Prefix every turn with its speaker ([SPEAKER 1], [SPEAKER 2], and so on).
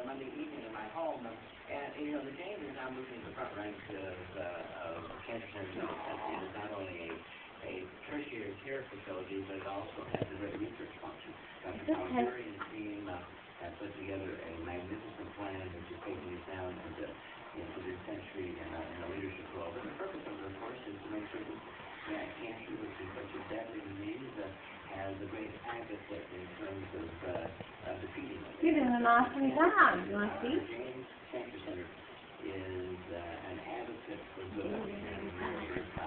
[SPEAKER 1] Monday evening in my home. And, the James is now moving to the front ranks of cancer centers in the country. And it's not only a tertiary care facility, but it also has a great research function. Dr. Colin Dury and his team have put together a magnificent plan which is taking us down into this century in a leadership role. And the purpose of it, of course, is to make certain that cancer, which is such a deadly disease, has a great advocate in terms of defeating it.
[SPEAKER 2] You're doing an awesome job. You want to see?